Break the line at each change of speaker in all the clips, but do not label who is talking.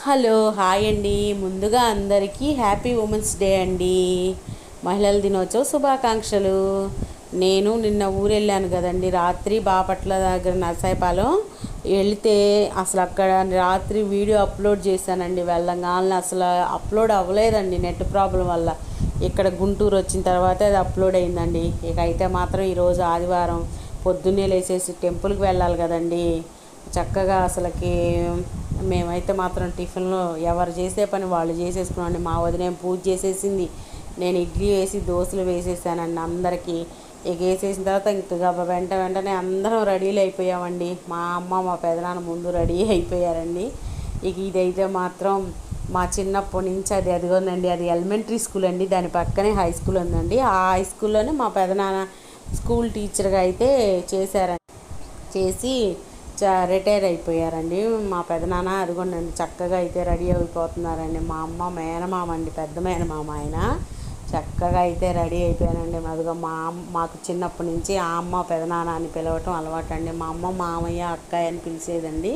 Hello hi అండి. ముందుగా అందరికీ హ్యాపీ ఉమెన్స్ డే అండి. మహిళల దినోత్సవ శుభాకాంక్షలు. నేను నిన్న ఊరు వెళ్ళాను కదండి, రాత్రి బాపట్ల దగ్గర నరసాయపాలెం వెళితే అసలు అక్కడ రాత్రి వీడియో అప్లోడ్ చేశానండి. వెళ్ళంగానే అసలు అప్లోడ్ అవ్వలేదండి నెట్ ప్రాబ్లం వల్ల. ఇక్కడ గుంటూరు వచ్చిన తర్వాత అది అప్లోడ్ అయిందండి. ఇక అయితే మాత్రం ఈరోజు ఆదివారం పొద్దున్నే లేచేసి టెంపుల్కి వెళ్ళాలి కదండి. చక్కగా అసలుకి మేమైతే మాత్రం టిఫిన్లో ఎవరు చేసే పని వాళ్ళు చేసేసుకున్నాండి. మా వదిన పూజ చేసేసింది, నేను ఇడ్లీ వేసి దోశలు వేసేసానండి అందరికీ. ఇక వేసేసిన తర్వాత ఇంక వెంటనే అందరం రెడీలు అయిపోయామండి. మా అమ్మ మా పెదనాన్న ముందు రెడీ అయిపోయారండి. ఇక ఇదైతే మాత్రం మా చిన్నప్పటి నుంచి అదిగోనండి, అది ఎలిమెంటరీ స్కూల్ అండి, దాని పక్కనే హై స్కూల్ ఉందండి. ఆ హై స్కూల్లోనే మా పెదనాన్న స్కూల్ టీచర్గా అయితే చేశారండి. చేసి రిటైర్ అయిపోయారండి మా పెదనాన్న. అదిగోండి చక్కగా అయితే రెడీ అయిపోతున్నారండి. మా అమ్మ మేనమామ అండి, పెద్ద మేనమామ ఆయన. చక్కగా అయితే రెడీ అయిపోయానండి. అదిగో మాకు చిన్నప్పటి నుంచి ఆ అమ్మ పెదనాన్న అని పిలవటం అలవాటు అండి. మా అమ్మ మామయ్య అక్కయ్య అని పిలిచేదండి.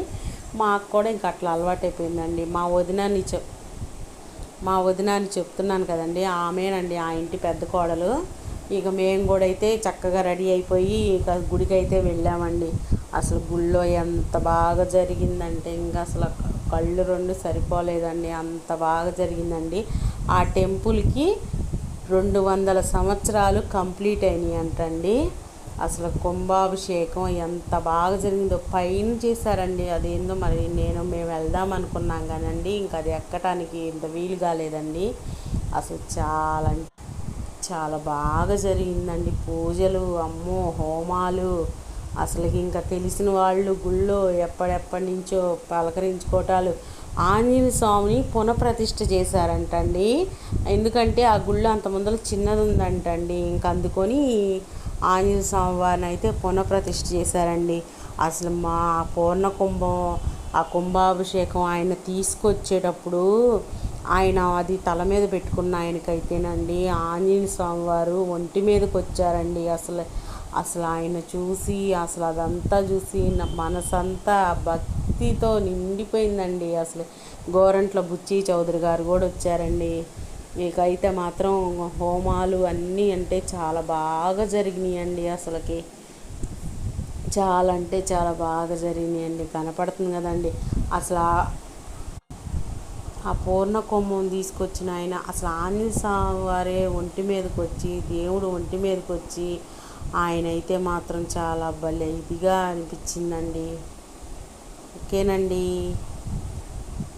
మాకు కూడా ఇంక అట్లా అలవాటు అయిపోయిందండి. మా వదినాన్ని చెప్తున్నాను కదండి, ఆమెనండి ఆ ఇంటి పెద్ద కోడలు. ఇక మేము కూడా అయితే చక్కగా రెడీ అయిపోయి ఇక గుడికి అయితే వెళ్ళామండి. అసలు గుళ్ళో ఎంత బాగా జరిగిందంటే ఇంకా అసలు కళ్ళు రెండు సరిపోలేదండి, అంత బాగా జరిగిందండి. ఆ టెంపుల్కి 200 సంవత్సరాలు కంప్లీట్ అయినాయి అంటండి. అసలు కుంభాభిషేకం ఎంత బాగా జరిగిందో పైన చేశారండి. అదేందో మరి మేము వెళ్దాం అనుకున్నాం కానండి, ఇంకా అది ఎక్కటానికి ఇంత వీలు కాలేదండి. అసలు చాలా బాగా జరిగిందండి. పూజలు, అమ్మో హోమాలు, అసలు ఇంకా తెలిసిన వాళ్ళు గుళ్ళో ఎప్పటి నుంచో పలకరించుకోవటాలు. ఆంజనేయ స్వామిని పునఃప్రతిష్ఠ చేశారంటండి. ఎందుకంటే ఆ గుళ్ళో అంత ముందర చిన్నది ఉందంటండి. ఇంక అందుకొని ఆంజనేయ స్వామి వారిని అయితే పునఃప్రతిష్ఠ చేశారండి. అసలు మా పూర్ణ కుంభం, ఆ కుంభాభిషేకం ఆయన తీసుకొచ్చేటప్పుడు ఆయన అది తల మీద పెట్టుకున్న ఆయనకైతేనండి ఆంజనేయ స్వామి వారు ఒంటి మీదకి వచ్చారండి. అసలు ఆయన చూసి అసలు అదంతా చూసి నా మనసంతా భక్తితో నిండిపోయిందండి. అసలు గోరంట్ల బుచ్చి చౌదరి గారు కూడా వచ్చారండి. మీకైతే మాత్రం హోమాలు అన్నీ అంటే చాలా బాగా జరిగినాయండి. అసలుకి చాలా అంటే చాలా బాగా జరిగినాయండి. కనపడుతుంది కదండి అసలు ఆ పూర్ణ కుంభం తీసుకొచ్చిన ఆయన అసలు ఆంజనేయ స్వామి వారే ఒంటి మీదకి వచ్చి, దేవుడు ఒంటి మీదకి వచ్చి ఆయన అయితే మాత్రం చాలా భలే ఇదిగా అనిపించిందండి. ఓకేనండి.